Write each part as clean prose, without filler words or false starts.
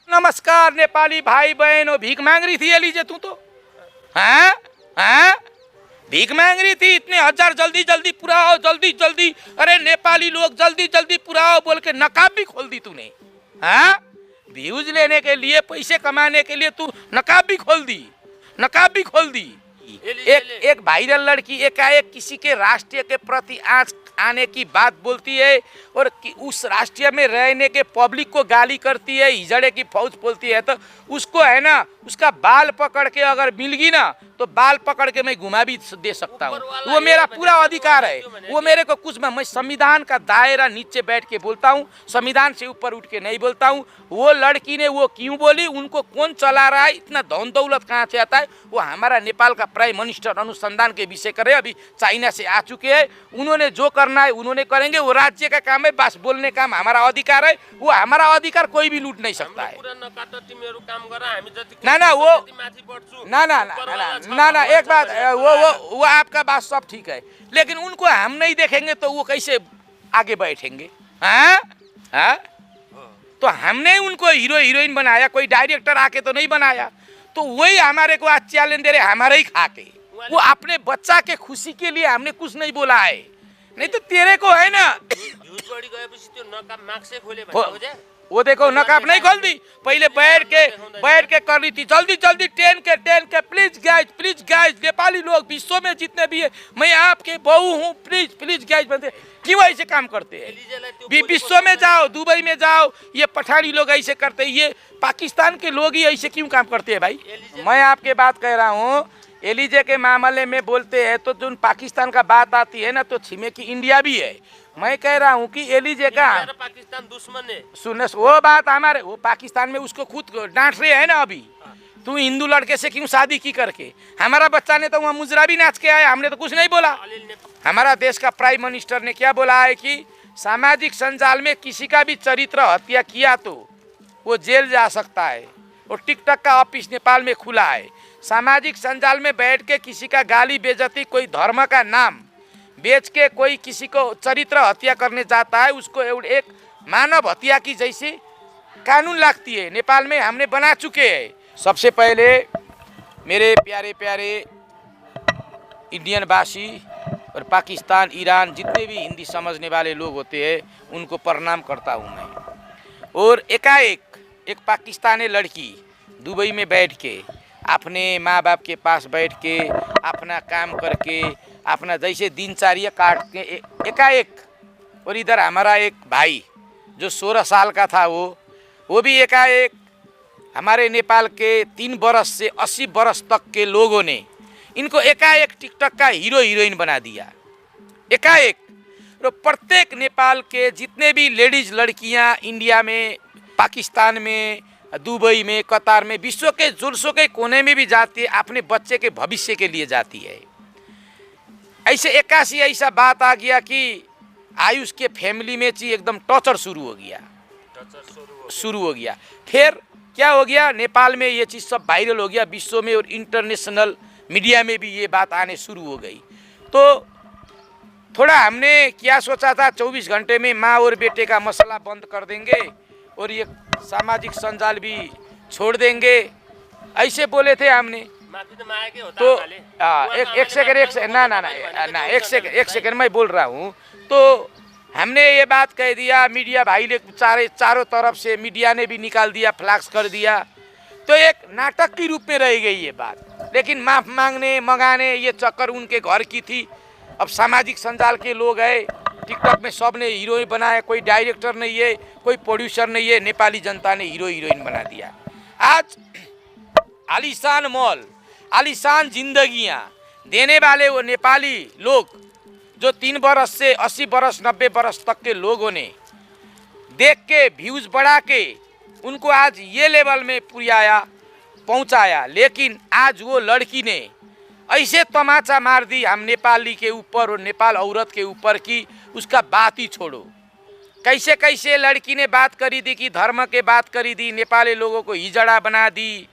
नमस्कार नेपाली भाई बहनों, भीख मांग रही थी एलिजे तू तो? हाँ हाँ, भीख मांग रही थी। इतने हजार जल्दी जल्दी पूरा हो, जल्दी जल्दी, अरे नेपाली लोग जल्दी जल्दी पूरा हो बोल के नकाब भी खोल दी तूने। हाँ, व्यूज लेने के लिए, पैसे कमाने के लिए तू नकाब भी खोल दी, नकाब भी खोल दी। एक वायरल लड़की एकाएक किसी के राष्ट्रीय के प्रति आँच आने की बात बोलती है और उस राष्ट्रीय में रहने के पब्लिक को गाली करती है, हिजड़े की फौज बोलती है, तो उसको है ना, उसका बाल पकड़ के अगर मिलगी ना तो बाल पकड़ के मैं घुमा भी दे सकता हूँ। वो मेरा पूरा अधिकार है। वो मेरे को कुछ मैं संविधान का दायरा नीचे बैठ के बोलता हूँ, संविधान से ऊपर उठ के नहीं बोलता हूँ। वो लड़की ने वो क्यों बोली, उनको कौन चला रहा है, इतना धन दौलत कहाँ से आता है? वो हमारा नेपाल का प्राइम मिनिस्टर अनुसंधान के विषय करे, अभी चाइना से आ चुके हैं। उन्होंने जो करना है उन्होंने करेंगे, वो राज्य का काम है, बस बोलने का हमारा अधिकार है। वो हमारा अधिकार कोई भी लूट नहीं सकता है। ना ना वो ना ना ना ना ना एक बात, वो आपका बात सब ठीक है, लेकिन उनको हम नहीं देखेंगे तो वो कैसे आगे बैठेंगे? हाँ हाँ, तो हमने उनको हीरो हीरोइन बनाया, कोई डायरेक्टर आके तो नहीं बनाया। तो वही हमारे को आज चैलेंज दे रहे, हमारे ही खा के। वो अपने बच्चा के खुशी के लिए हमने कुछ नहीं बोला है, नहीं तो तेरे को है ना वो देखो नकाब नहीं खोल दी, पहले बैठ के कर रही थी जल्दी जल्दी टेन के प्लीज गाइज नेपाली लोग विश्व में जितने भी है, मैं आपके बहू हूँ, प्लीज गाइज बनते क्यों ऐसे काम करते हैं? विश्व में जाओ, दुबई में जाओ, ये पठानी लोग ऐसे करते हैं, ये पाकिस्तान के लोग ही ऐसे क्यों काम करते हैं भाई? मैं आपके बात कह रहा हूँ, एलिजे के मामले में बोलते हैं तो जो पाकिस्तान का बात आती है ना, तो छिमेकी इंडिया भी है। मैं कह रहा हूँ कि एलिजे का पाकिस्तान दुश्मन है, सुन, वो बात हमारे, वो पाकिस्तान में उसको खुद डांट रहे हैं ना अभी, तू हिंदू लड़के से क्यों शादी की करके? हमारा बच्चा ने तो वहाँ मुजरा भी नाच के आया, हमने तो कुछ नहीं बोला। हमारा देश का प्राइम मिनिस्टर ने क्या बोला है कि सामाजिक संजाल में किसी का भी चरित्र हत्या किया तो वो जेल जा सकता है। और टिकटॉक का ऑफिस नेपाल में खुला है। सामाजिक संजाल में बैठ के किसी का गाली बेइज्जती, कोई धर्म का नाम बेच के कोई किसी को चरित्र हत्या करने जाता है, उसको एक मानव हत्या की जैसी कानून लगती है। नेपाल में हमने बना चुके हैं। सबसे पहले मेरे प्यारे प्यारे इंडियन वासी और पाकिस्तान, ईरान, जितने भी हिंदी समझने वाले लोग होते हैं उनको प्रणाम करता हूँ मैं। और एकाएक एक पाकिस्तानी लड़की दुबई में बैठ के अपने माँ बाप के पास बैठ के अपना काम करके अपना जैसे दिनचर्या काट के एकाएक, और इधर हमारा एक भाई जो 16 साल का था वो भी एकाएक हमारे नेपाल के 3 बरस से 80 बरस तक के लोगों ने इनको एकाएक टिकटॉक का हीरो हीरोइन बना दिया एकाएक। तो प्रत्येक नेपाल के जितने भी लेडीज लड़कियां इंडिया में, पाकिस्तान में, दुबई में, कतार में, विश्व के जुलसों के कोने में भी जाती है, अपने बच्चे के भविष्य के लिए जाती है। ऐसे 81 ऐसा बात आ गया कि आयुष के फैमिली में जी एकदम टॉर्चर शुरू हो गया। फिर क्या हो गया, नेपाल में ये चीज़ सब वायरल हो गया, विश्व में और इंटरनेशनल मीडिया में भी ये बात आने शुरू हो गई। तो थोड़ा हमने क्या सोचा था, 24 घंटे में माँ और बेटे का मसला बंद कर देंगे और ये सामाजिक संजाल भी छोड़ देंगे, ऐसे बोले थे हमने। तो एक सेकंड मैं बोल रहा हूँ। तो हमने ये बात कह दिया, मीडिया भाई ने चारों तरफ से मीडिया ने भी निकाल दिया, फ्लैक्स कर दिया। तो एक नाटक के रूप में रह गई ये बात, लेकिन माफ़ मांगने मंगाने ये चक्कर उनके घर की थी। अब सामाजिक संजाल के लोग हैं, टिकटॉक में सब ने हीरोइन बनाया, कोई डायरेक्टर नहीं है, कोई प्रोड्यूसर नहीं है, नेपाली जनता ने हीरो हीरोइन बना दिया। आज आलीशान मॉल, आलीशान जिंदगियां देने वाले वो नेपाली लोग जो 3 बरस से 80 बरस 90 बरस तक के लोगों ने देख के व्यूज बढ़ा के उनको आज ये लेवल में पहुंचाया। लेकिन आज वो लड़की ने ऐसे तमाचा मार दी हम नेपाली के ऊपर और नेपाल औरत के ऊपर कि उसका बात ही छोड़ो। कैसे कैसे लड़की ने बात करी दी कि धर्म के बात करी दी, नेपाली लोगों को हिजड़ा बना दी।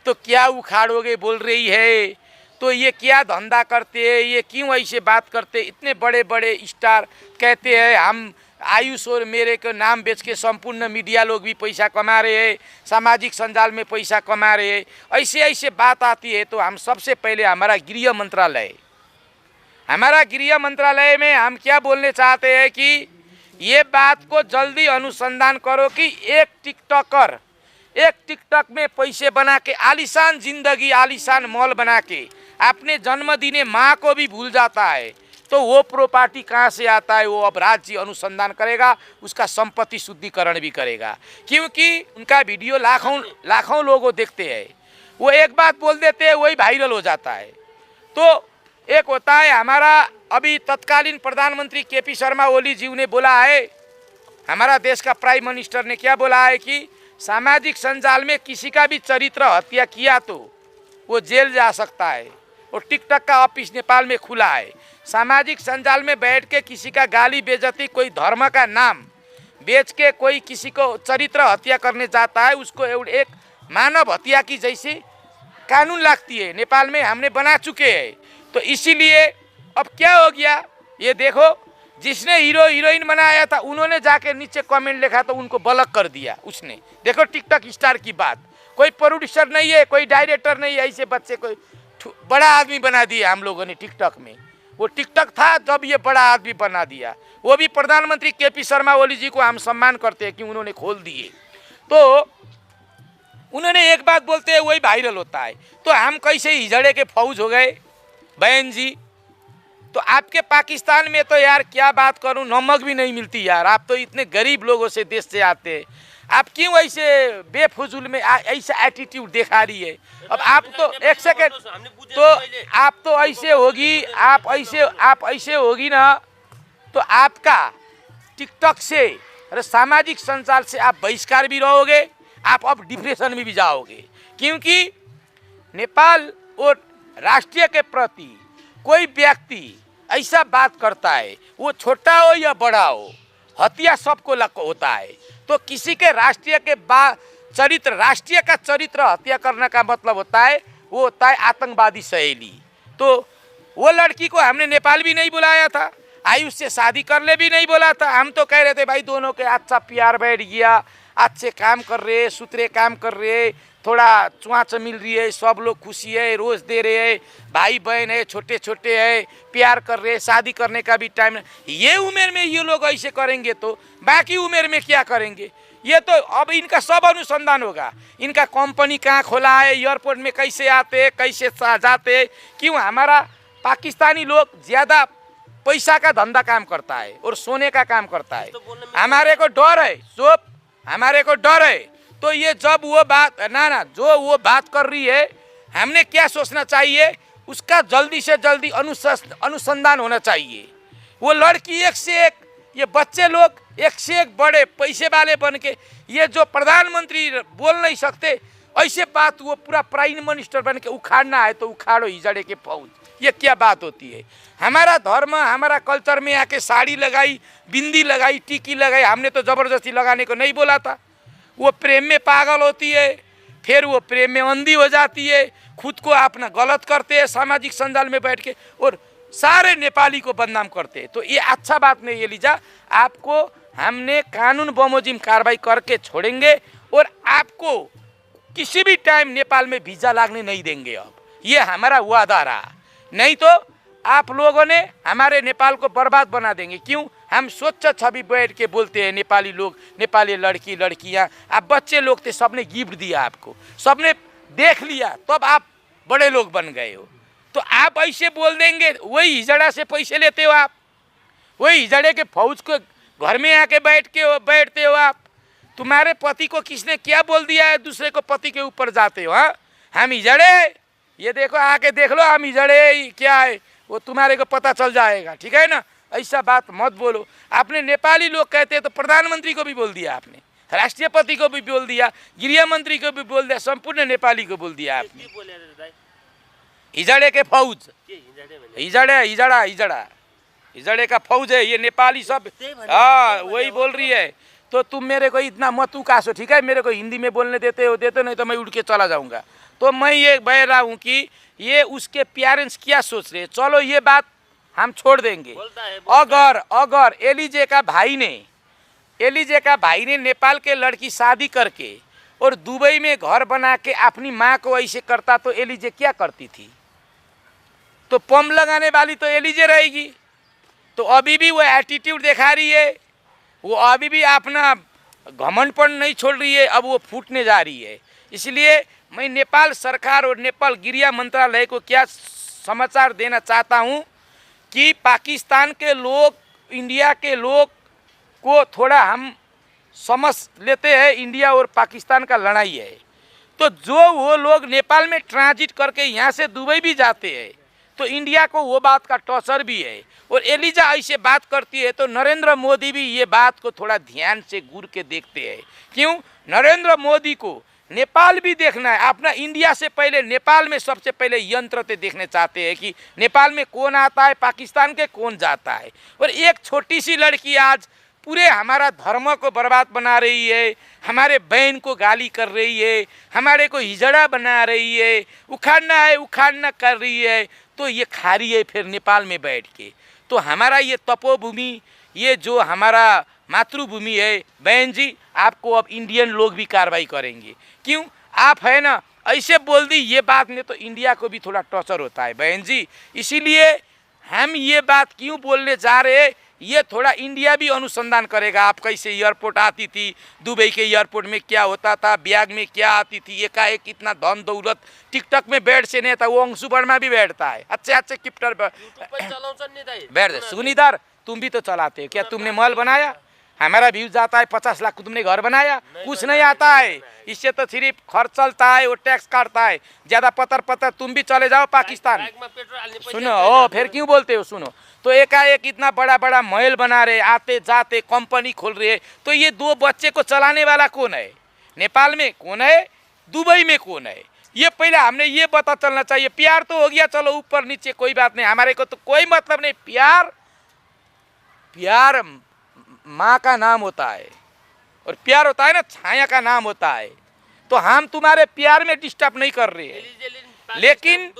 तो क्या उखाड़ोगे बोल रही है। तो ये क्या धंधा करते हैं, ये क्यों ऐसे बात करते, इतने बड़े बड़े स्टार कहते हैं हम आयुष और मेरे को नाम बेच के संपूर्ण मीडिया लोग भी पैसा कमा रहे हैं, सामाजिक संजाल में पैसा कमा रहे हैं, ऐसे ऐसे बात आती है। तो हम सबसे पहले हमारा गृह मंत्रालय में हम क्या बोलने चाहते हैं कि ये बात को जल्दी अनुसंधान करो कि एक टिकटॉक में पैसे बना के आलीशान जिंदगी, आलीशान मॉल बना के अपने जन्मदिने माँ को भी भूल जाता है, तो वो प्रॉपर्टी कहाँ से आता है, वो अब राज्य अनुसंधान करेगा, उसका संपत्ति शुद्धिकरण भी करेगा। क्योंकि उनका वीडियो लाखों लोगों देखते हैं, वो एक बात बोल देते हैं वही वायरल हो जाता है। तो एक होता है हमारा अभी तत्कालीन प्रधानमंत्री केपी शर्मा ओली जी ने बोला है, हमारा देश का प्राइम मिनिस्टर ने क्या बोला है कि सामाजिक संजाल में किसी का भी चरित्र हत्या किया तो वो जेल जा सकता है। और टिकटॉक का ऑफिस नेपाल में खुला है। सामाजिक संजाल में बैठ के किसी का गाली बेइज्जती, कोई धर्म का नाम बेच के कोई किसी को चरित्र हत्या करने जाता है, उसको एक मानव हत्या की जैसी कानून लगती है, नेपाल में हमने बना चुके हैं। तो इसीलिए अब क्या हो गया, ये देखो जिसने हीरो हीरोइन बनाया था उन्होंने जाके नीचे कमेंट लिखा तो उनको ब्लॉक कर दिया उसने। देखो टिकटॉक स्टार की बात, कोई प्रोड्यूसर नहीं है, कोई डायरेक्टर नहीं है, ऐसे बच्चे को बड़ा आदमी बना दिया हम लोगों ने टिकटॉक में। वो टिकटॉक था जब ये बड़ा आदमी बना दिया, वो भी प्रधानमंत्री केपी शर्मा ओली जी को हम सम्मान करते हैं कि उन्होंने खोल दिए। तो उन्होंने एक बात बोलते हैं वही वायरल होता है। तो हम कैसे हिजड़े के फौज हो गए बहन जी। तो आपके पाकिस्तान में तो यार क्या बात करूं, नमक भी नहीं मिलती यार। आप तो इतने गरीब लोगों से देश से आते हैं, आप क्यों ऐसे बेफजूल में ऐसा एटीट्यूड दिखा रही है। अब आप तो एक सेकेंड, तो आप तो ऐसे होगी, आप ऐसे होगी ना, तो आपका टिकटॉक से अरे सामाजिक संचार से आप बहिष्कार भी रहोगे, आप अब डिप्रेशन में भी जाओगे। क्योंकि नेपाल और राष्ट्रीय के प्रति कोई व्यक्ति ऐसा बात करता है, वो छोटा हो या बड़ा हो, हत्या सबको होता है। तो किसी के राष्ट्रीय के चरित्र, राष्ट्रीय का चरित्र हत्या करने का मतलब होता है वो होता है आतंकवादी सहेली। तो वो लड़की को हमने नेपाल भी नहीं बुलाया था, आयुष से शादी कर ले भी नहीं बोला था। हम तो कह रहे थे भाई दोनों के अच्छा प्यार बैठ गया, अच्छे काम कर रहे, सुथरे काम कर रहे, थोड़ा चुआच मिल रही है, सब लोग खुशी है, रोज़ दे रहे हैं, भाई बहन है, छोटे छोटे है, प्यार कर रहे, शादी करने का भी टाइम। ये उम्र में ये लोग ऐसे करेंगे तो बाकी उम्र में क्या करेंगे। ये तो अब इनका सब अनुसंधान होगा, इनका कंपनी कहाँ खोला है, एयरपोर्ट में कैसे आते हैं, कैसे जाते हैं। क्यों हमारा पाकिस्तानी लोग ज़्यादा पैसा का धंधा काम करता है और सोने का काम करता है। हमारे को डर है, हमारे को डर है। तो ये जब वो बात ना जो वो बात कर रही है, हमने क्या सोचना चाहिए, उसका जल्दी से जल्दी अनुसंधान होना चाहिए। वो लड़की एक से एक, ये बच्चे लोग एक से एक बड़े पैसे वाले बन के, ये जो प्रधानमंत्री बोल नहीं सकते ऐसे बात वो पूरा प्राइम मिनिस्टर बन के उखाड़ना है तो उखाड़ो हिजड़े के फौज। ये क्या बात होती है। हमारा धर्म, हमारा कल्चर में आके साड़ी लगाई, बिंदी लगाई, टीकी लगाई, हमने तो ज़बरदस्ती लगाने को नहीं बोला था। वो प्रेम में पागल होती है, फिर वो प्रेम में अंधी हो जाती है, खुद को अपना गलत करते हैं सामाजिक संजाल में बैठ के और सारे नेपाली को बदनाम करते हैं। तो ये अच्छा बात नहीं है लीजा, आपको हमने कानून बमोजिम कार्रवाई करके छोड़ेंगे और आपको किसी भी टाइम नेपाल में वीज़ा लागने नहीं देंगे। अब ये हमारा वादा रहा, नहीं तो आप लोगों ने हमारे नेपाल को बर्बाद बना देंगे। क्यों, हम स्वच्छ छवि बैठ के बोलते हैं नेपाली लोग, नेपाली लड़की लड़कियां, आप बच्चे लोग थे, सबने गिफ्ट दिया आपको, सबने देख लिया, तब आप बड़े लोग बन गए हो। तो आप ऐसे बोल देंगे, वही हिजड़ा से पैसे लेते हो आप, वही हिजड़े के फौज को घर में आके बैठते हो आप। तुम्हारे पति को किसने क्या बोल दिया है, दूसरे को पति के ऊपर जाते हो। हाँ, हम हिजड़े, ये देखो आके देख लो हम हिजड़े क्या है, वो तुम्हारे को पता चल जाएगा, ठीक है ना। ऐसा बात मत बोलो। आपने नेपाली लोग कहते हैं तो प्रधानमंत्री को भी बोल दिया आपने, राष्ट्रपति को भी बोल दिया, गृह मंत्री को भी बोल दिया, संपूर्ण नेपाली को बोल दिया आपने। हिजड़े के फौज, हिजड़े का फौज है ये नेपाली सब। हाँ वही बोल रही है। तो तुम मेरे को इतना मत उकासो, ठीक है? मेरे को हिंदी में बोलने देते हो देते, नहीं तो मैं उड़ के चला जाऊँगा। तो मैं ये बह रहा हूँ कि ये उसके पेरेंट्स क्या सोच रहे हैं। चलो ये बात हम छोड़ देंगे। अगर एलिजे का भाई ने नेपाल के लड़की शादी करके और दुबई में घर बना के अपनी माँ को ऐसे करता तो एलिजे क्या करती थी? तो पंप लगाने वाली तो एलिजे रहेगी। तो अभी भी वो एटीट्यूड दिखा रही है, वो अभी भी अपना घमंडपन नहीं छोड़ रही है, अब वो फूटने जा रही है। इसलिए मैं नेपाल सरकार और नेपाल गृह मंत्रालय को क्या समाचार देना चाहता हूँ कि पाकिस्तान के लोग, इंडिया के लोग को थोड़ा हम समझ लेते हैं। इंडिया और पाकिस्तान का लड़ाई है, तो जो वो लोग नेपाल में ट्रांजिट करके यहाँ से दुबई भी जाते हैं तो इंडिया को वो बात का टॉर्चर भी है। और एलिजा ऐसे बात करती है तो नरेंद्र मोदी भी ये बात को थोड़ा ध्यान से घूर के देखते हैं। क्यों? नरेंद्र मोदी को नेपाल भी देखना है। अपना इंडिया से पहले नेपाल में सबसे पहले यंत्र ते देखने चाहते हैं कि नेपाल में कौन आता है, पाकिस्तान के कौन जाता है। और एक छोटी सी लड़की आज पूरे हमारा धर्म को बर्बाद बना रही है, हमारे बहन को गाली कर रही है, हमारे को हिजड़ा बना रही है, उखाड़ना कर रही है। तो ये खा रही है फिर नेपाल में बैठ के। तो हमारा ये तपोभूमि, ये जो हमारा मातृभूमि है, बहन जी आपको अब इंडियन लोग भी कार्रवाई करेंगे। क्यों? आप है ना ऐसे बोल दी ये बात में तो इंडिया को भी थोड़ा टॉर्चर होता है बहन जी। इसीलिए हम ये बात क्यों बोलने जा रहे हैं, ये थोड़ा इंडिया भी अनुसंधान करेगा। आप कैसे एयरपोर्ट आती थी, दुबई के एयरपोर्ट में क्या होता था, बैग में क्या आती थी, एकाएक कितना धन दौलत। टिकटॉक में बैठ से नहीं था, वो अंशु वर्मा भी बैठता है, अच्छे किप्टर बैठ। सुनीधर तुम भी तो चलाते हो, क्या तुमने महल बनाया? हमारा व्यूज जाता है 50 लाख, तुमने घर बनाया? कुछ नहीं आता है। इससे तो सिर्फ खर्च चलता है, वो टैक्स काटता है ज़्यादा। पतर तुम भी चले जाओ पाकिस्तान। सुनो ओ फिर क्यों बोलते हो? सुनो तो एकाएक इतना बड़ा बड़ा महल बना रहे, आते जाते कंपनी खोल रहे। तो ये दो बच्चे को चलाने वाला कौन है? नेपाल में कौन है, दुबई में कौन है? ये पहले हमने ये पता चलना चाहिए। प्यार तो हो गया, चलो ऊपर नीचे कोई बात नहीं, हमारे को तो कोई मतलब नहीं। प्यार माँ का नाम होता है और प्यार होता है ना छाया का नाम होता है। तो हम तुम्हारे प्यार में डिस्टर्ब नहीं कर रहे हैं, लेकिन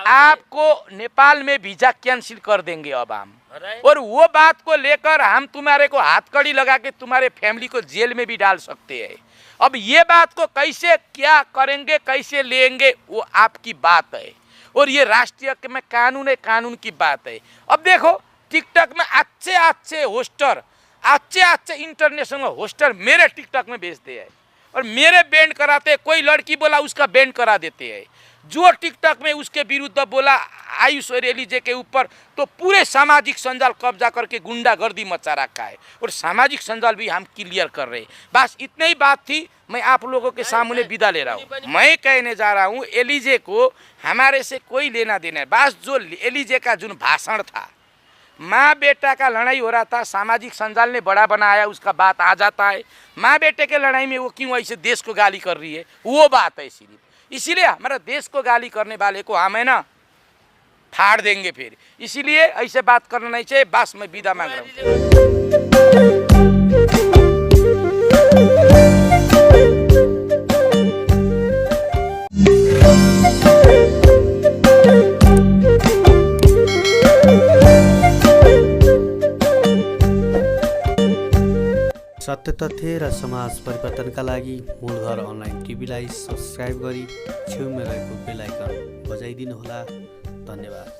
आपको नेपाल में वीजा कैंसिल कर देंगे अब हम। और वो बात को लेकर हम तुम्हारे को हाथकड़ी लगा के तुम्हारे फैमिली को जेल में भी डाल सकते हैं। अब ये बात को कैसे क्या करेंगे, कैसे लेंगे, वो आपकी बात है। और ये राष्ट्रीय में कानून है, कानून की बात है। अब देखो टिकटॉक में अच्छे होस्टर, अच्छे इंटरनेशनल होस्टर मेरे टिकटॉक में भेजते हैं और मेरे बैंड कराते हैं। कोई लड़की बोला उसका बैंड करा देते हैं। जो टिकटॉक में उसके विरुद्ध बोला आयुष और एलिजे के ऊपर, तो पूरे सामाजिक संजाल कब्जा करके गुंडागर्दी मचा रखा है। और सामाजिक संजाल भी हम क्लियर कर रहे हैं। बस इतनी ही बात थी, मैं आप लोगों के सामने विदा ले रहा हूँ। मैं कहने जा रहा हूँ एलिजे को हमारे से कोई लेना देना है। बस जो एलिजे का जो भाषण था, माँ बेटा का लड़ाई हो रहा था, सामाजिक संजाल ने बड़ा बनाया, उसका बात आ जाता है। माँ बेटे के लड़ाई में वो क्यों ऐसे देश को गाली कर रही है, वो बात है सिर्फ। इसीलिए हमारा देश को गाली करने वाले को हम है ना फाड़ देंगे फिर। इसीलिए ऐसे बात करना नहीं चाहिए। बस मैं विदा मांग रहा हूँ। सत्य तथ्य र समाज परिवर्तनका लागि मूलघर अनलाइन टिभीलाई सब्स्क्राइब गरी छेउमा रहेको बेल आइकन बजाइदिनुहोला। धन्यवाद।